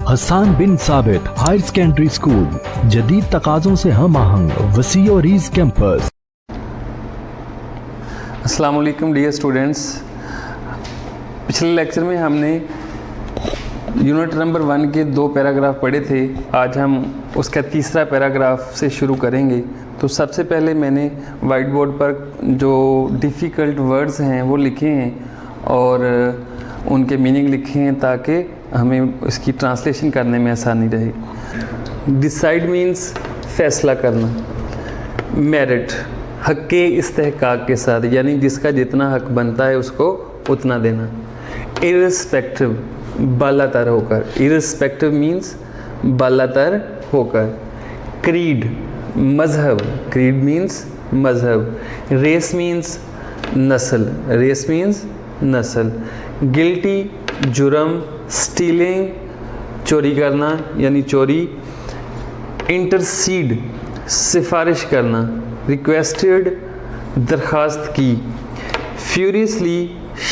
हसन बिन साबित higher secondary school, जदीद तकाज़ों से हम आहंग, वसी और ईज कैंपस। अस्सलाम वालेकुम डियर स्टूडेंट्स। पिछले लेक्चर में हमने यूनिट नंबर 1 के 2 पैराग्राफ पढ़े थे। आज हम उसका तीसरा पैराग्राफ से शुरू करेंगे। तो सबसे पहले मैंने वाइट बोर्ड पर जो डिफ़िकल्ट वर्ड्स हैं वो लिखे हैं और उनके मीनिंग लिखे हैं ताकि हमें इसकी ट्रांसलेशन करने में आसानी रहे। डिसाइड मीन्स फ़ैसला करना। मेरिट हक़ के इस्तेहकाक के साथ, यानी जिसका जितना हक़ बनता है उसको उतना देना। इर्रिस्पेक्टिव बालातर होकर, इर्रिस्पेक्टिव मीन्स बालातर होकर। क्रीड मज़हब, क्रीड मीन्स मज़हब। रेस मीन्स नस्ल, रेस मीन्स नस्ल। गिल्टी जुर्म, स्टीलिंग चोरी करना यानी चोरी। इंटरसीड सिफारिश करना, रिक्वेस्टेड दरख्वास्त की। फ्यूरियसली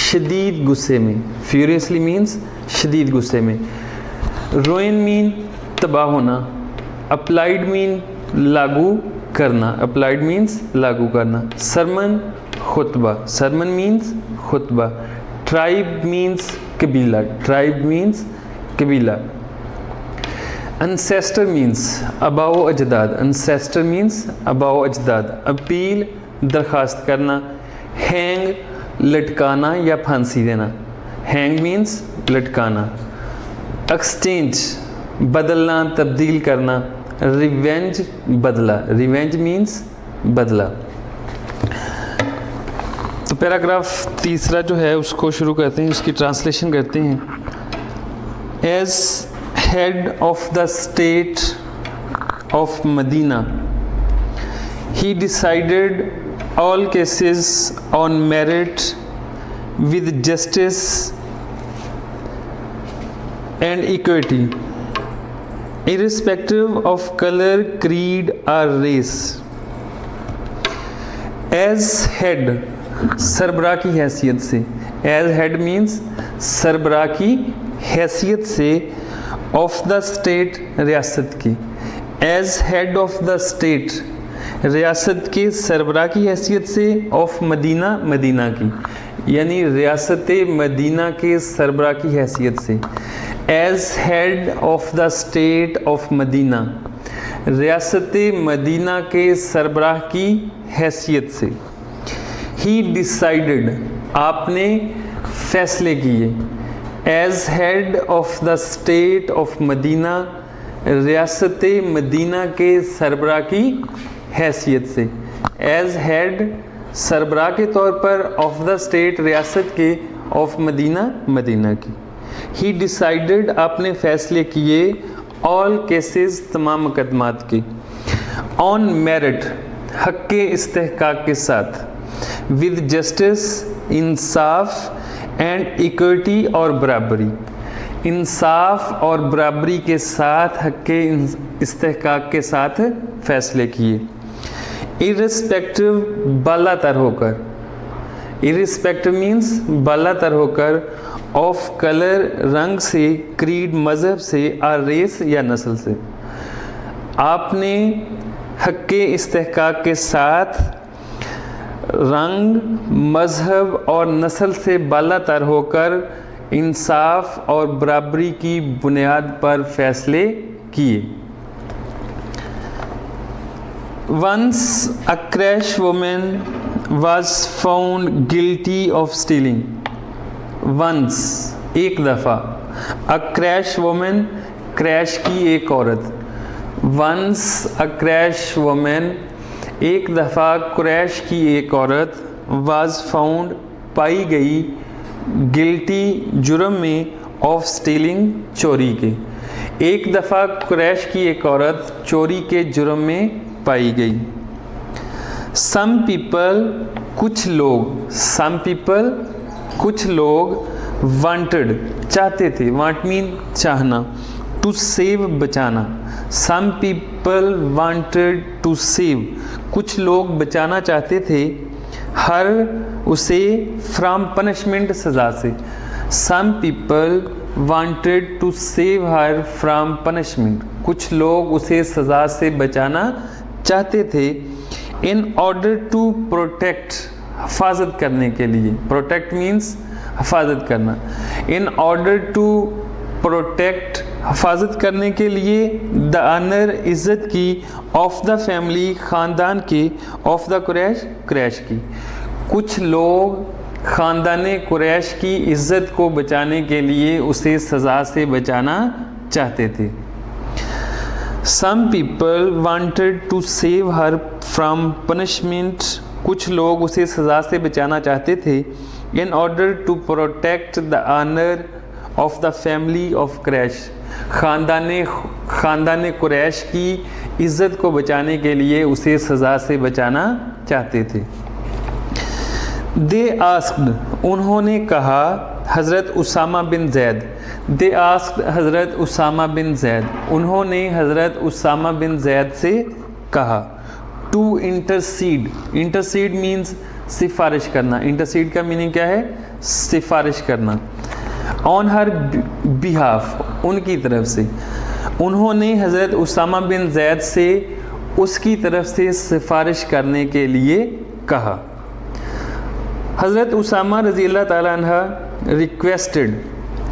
शदीद गुस्से में, फ्यूरियसली मीन्स शदीद गुस्से में। रोइन मीन तबाह होना। अप्लाइड मीन लागू करना, अप्लाइड मीन्स लागू करना। सरमन खुतबा, सरमन मीन्स खुतबा। ट्राइब मीन्स कबीला, ट्राइब मीन्स कबीला। अनसेस्टर मीन्स अबाओ अजदाद, अनसेस्टर मीन्स अबाओ अजदाद। अपील दरख्वास्त करना। हैंग लटकाना या फांसी देना, हैंग मीन्स लटकाना। एक्सचेंज बदलना तब्दील करना। रिवेंज बदला, रिवेंज मीन्स बदला। तो पैराग्राफ तीसरा जो है उसको शुरू करते हैं, उसकी ट्रांसलेशन करते हैं। As head of the state of Medina he decided all cases on merit with justice and equity, irrespective of color, creed or race. As head सरबराह की हैसियत से, as head means सरबराह की हैसियत से, of the state रियासत की। as head of the state रियासत के सरबराह की हैसियत से, ऑफ मदीना मदीना की, यानी रियासत मदीना के सरबराह की हैसियत से। As head of the state of Medina रियासत मदीना के सरबराह की हैसियत से। ही डिसाइडेड आपने फैसले किए। As head of the state of Medina रियासत मदीना के सरबराह की हैसियत से। एज हेड सरबराह के तौर पर, ऑफ द स्टेट रियासत के, ऑफ मदीना मदीना की। ही डिसाइडेड आपने फ़ैसले किए। ऑल केसेस तमाम मुकदमात के। ऑन मेरिट हक़ के इस्तेहकाक के साथ। With justice Insaf and equity और बराबरी, इंसाफ और बराबरी के साथ हक़ के इस्तेहकाक के साथ फ़ैसले किए। इर्रिस्पेक्टिव बालातर होकर, इर्रिस्पेक्टिव मीन्स बालातर होकर, ऑफ कलर रंग से, क्रीड मज़हब से, और रेस या नस्ल से। आपने हक़ के इस्तेहकाक के साथ रंग, मज़हब और नस्ल से बालातर होकर इंसाफ और बराबरी की बुनियाद पर फ़ैसले किए। Once a crash woman was found guilty of stealing. Once एक दफ़ा, a crash woman क्रैश की एक औरत। Once a crash woman एक दफ़ा क्रैश की एक औरत, was found पाई गई, guilty जुर्म में, of stealing चोरी के। एक दफ़ा क्रैश की एक औरत चोरी के जुर्म में पाई गई। सम पीपल कुछ लोग, सम पीपल कुछ लोग, वांटेड चाहते थे, वांट मीन चाहना, टू सेव बचाना। Some people wanted to save कुछ लोग बचाना चाहते थे, हर उसे फ्रॉम पनिशमेंट सज़ा से। Some people wanted to save her from punishment, कुछ लोग उसे सज़ा से बचाना चाहते थे। इन ऑर्डर टू प्रोटेक्ट, हिफाजत करने के लिए, प्रोटेक्ट मीन्स हिफाजत करना। इन ऑर्डर टू प्रोटेक्ट, हिफाजत करने के लिए, द ऑनर, इज़्ज़त की, ऑफ द फैमिली, ख़ानदान के, ऑफ द कुरैश, कुरैश की। कुछ लोग ख़ानदान कुरैश की इज़्ज़त को बचाने के लिए उसे सज़ा से बचाना चाहते थे। Some people wanted to save her from punishment, कुछ लोग उसे सज़ा से बचाना चाहते थे। In order to protect the honor of the family of Quraysh, ख़ानदान कुरैश की इज़्ज़त को बचाने के लिए उसे सज़ा से बचाना चाहते थे। They asked, उन्होंने कहा, हज़रत उसामा बिन ज़ैद, दे आस्क्ड हज़रत उसामा बिन ज़ैद, उन्होंने हज़रत उसामा बिन ज़ैद से कहा, टू इंटरसीड, इंटरसीड मीन्स सिफारिश करना, इंटरसीड का मीनिंग क्या है, सिफारिश करना, ऑन हर बिहाफ, उनकी तरफ से। उन्होंने हज़रत उसामा बिन ज़ैद से उसकी तरफ से सिफारिश करने के लिए कहा। हज़रत उसामा रज़ी अल्लाह ताला अन्हा रिक्वेस्टेड,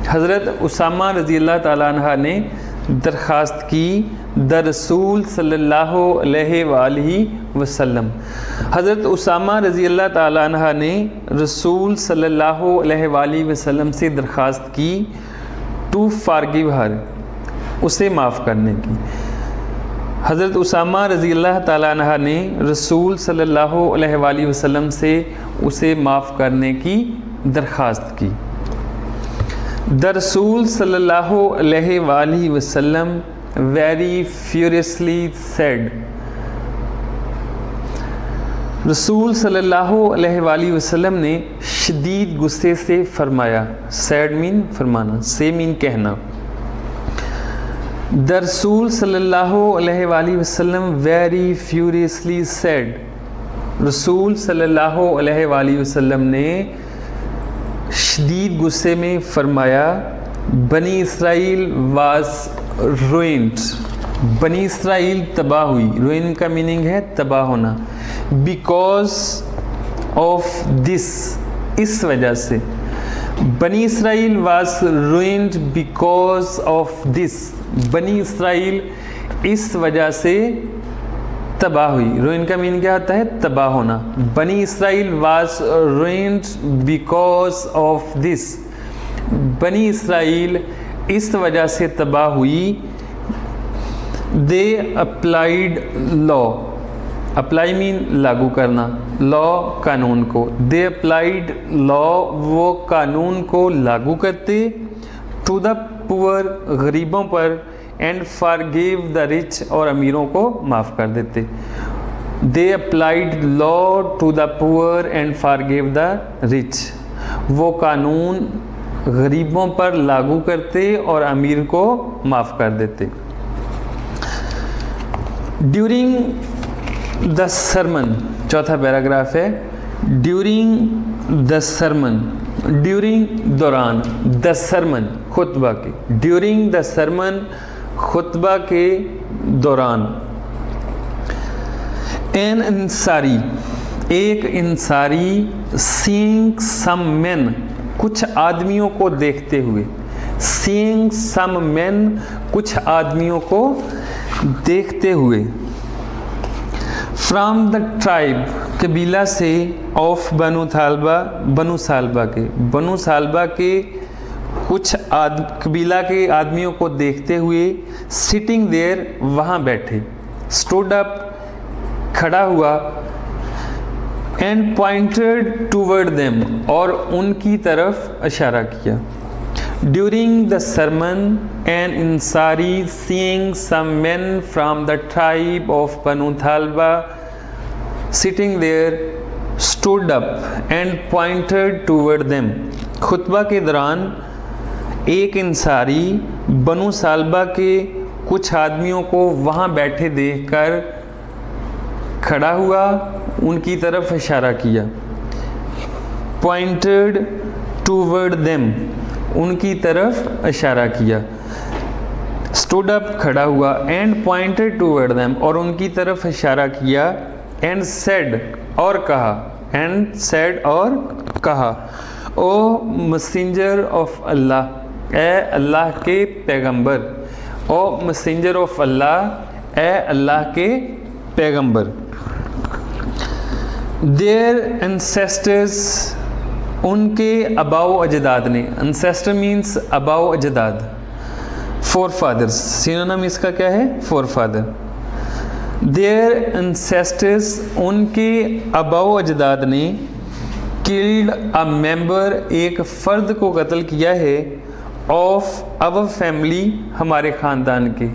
हज़रत उसामा रज़ी अल्लाह ताला अन्हा ने दरख्वास्त की, द रसूल सल्लल्लाहु अलैहि वसल्लम, हज़रत उसामा रज़ी अल्लाह ताला अन्हा ने रसूल सल्लल्लाहु अलैहि वसल्लम से दरख्वास्त की, टू फॉरगिव हर, उसे माफ़ करने की। हज़रत उसामा रज़ी अल्लाह ताला अन्हा ने रसूल सल्लल्लाहु अलैहि वसल्लम से उसे माफ़ करने की दरख्वास्त की। द रसूल सल्लल्लाहु अलैहि वसल्लम वेरी फ्यूरियसली सेड, रसूल सल्लल्लाहु अलैहि वसल्लम ने शदीद गुस्से से फरमाया, सैड मीन फरमाना, से मीन कहना। द रसूल सल्लल्लाहु अलैहि वसल्लम वेरी फ्यूरियसली सेड, रसूल सल्लल्लाहु अलैहि वसल्लम ने शदीद गुस्से में फरमाया, बनी इसराइल वाज रुइंड, बनी इसराइल तबाह हुई, रुइन का मीनिंग है तबाह होना, बिकॉज ऑफ दिस, इस वजह से, बनी Israel was ruined because of this, बनी इसराइल इस वजह से तबाह हुई, रुइन का मीनिंग क्या होता है, तबाह होना। बनी Israel was ruined because of this, बनी इसराइल इस वजह से तबाह हुई। दे अप्लाइड लॉ, अप्लाई मीन लागू करना, लॉ कानून को, दे अप्लाइड लॉ, वो कानून को लागू करते, टू द पुअर, गरीबों पर, एंड फॉरगिव द रिच, और अमीरों को माफ़ कर देते। They applied law to the poor and forgive the rich, वो कानून गरीबों पर लागू करते और अमीर को माफ़ कर देते। ड्यूरिंग द सरमन, चौथा पैराग्राफ है, ड्यूरिंग द सरमन, ड्यूरिंग दौरान, द सरमन खुतबा के, ड्यूरिंग द सरमन खुतबा के दौरान, एन इंसारी, एक इंसारी, सीइंग सम मेन, कुछ आदमियों को देखते हुए, सीइंग सम मेन, कुछ आदमियों को देखते हुए, फ्रॉम द ट्राइब, कबीला से, ऑफ बनु थालबा, बनु सालबा के, बनु सालबा के कुछ कबीला के आदमियों को देखते हुए, सिटिंग देयर, वहाँ बैठे, स्टूड अप, खड़ा हुआ, एंड पॉइंटेड टूवर्ड देम, और उनकी तरफ इशारा किया। During the sermon, an Ansari seeing some men from the tribe of Banu Thalaba sitting there stood up and pointed toward them, खुतबा के दौरान एक इंसारी बनु सालबा के कुछ आदमियों को वहाँ बैठे देखकर खड़ा हुआ, उनकी तरफ इशारा किया। पॉइंटेड टूवर्ड देम, उनकी तरफ इशारा किया। स्टूड अप खड़ा हुआ, एंड पॉइंटेड टूवर्ड देम और उनकी तरफ इशारा किया, एंड सेड और कहा, एंड सेड और कहा, ओ मैसेंजर ऑफ अल्लाह, ए अल्लाह के पैगंबर, ओ मैसेंजर ऑफ अल्लाह, ए अल्लाह के पैगंबर। देयर एंसेस्टर्स, उनके अबाओ अजदाद ने, एंसेस्टर मीन्स अबाओ अजदाद, फोर फादर्स, सिनोनिम इसका क्या है, फोर फादर। देयर एंसेस्टर्स, उनके अबाओ अजदाद ने, किल्ड अ मेंबर, एक फ़र्द को कत्ल किया है, ऑफ अवर फैमिली, हमारे ख़ानदान के।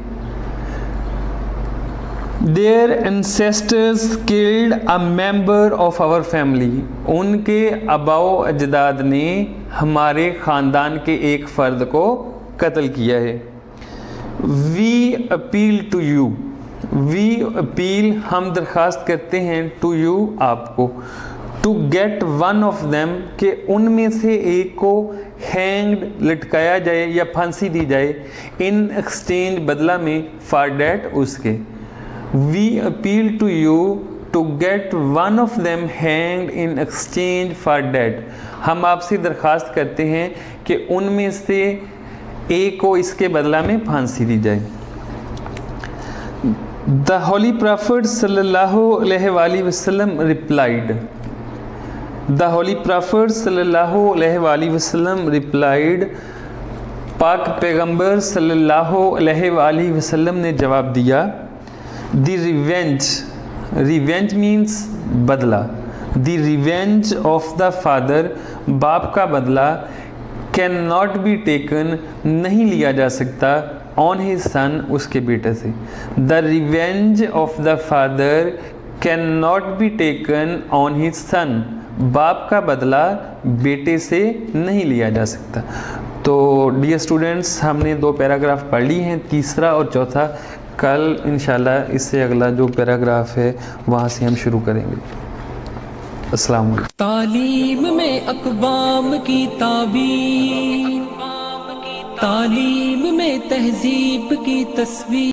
Their ancestors killed a member of our family, उनके अबाओ अजदाद ने हमारे ख़ानदान के एक फ़र्द को कत्ल किया है। We appeal to you, we appeal, हम दरख्वास्त करते हैं, टू यू, आपको, to get one of them, के उनमें से एक को हैंग्ड, लटकाया जाए या फांसी दी जाए, इन एक्सचेंज, बदला में, फॉर डेट, उसके। We appeal to you to get one of them hanged in exchange for death, हम आपसे दरख्वास्त करते हैं कि उनमें से एक को इसके बदला में फांसी दी जाए। द होली प्रॉफिट सल्लल्लाहु अलैहि वसल्लम रिप्लाइड, द होली प्रॉफिट सल्लल्लाहु अलैहि वसल्लम रिप्लाइड, पाक पैगंबर सल्लल्लाहु अलैहि वसल्लम ने जवाब दिया, द रिवेंज, रिवेंज मीन्स बदला, the revenge of the father, बाप का बदला, कैन नॉट बी टेकन, नहीं लिया जा सकता, ऑन हिज सन, उसके बेटे से। The revenge of the father can not be taken on his son, बाप का बदला बेटे से नहीं लिया जा सकता। तो डियर स्टूडेंट्स, हमने दो पैराग्राफ पढ़ ली हैं, तीसरा और चौथा। कल इंशाल्लाह इससे अगला जो पैराग्राफ है वहाँ से हम शुरू करेंगे। अस्सलाम वालेकुम। तालीम में अक़वाम की ताबीर, तालीम में तहजीब की तस्वीर।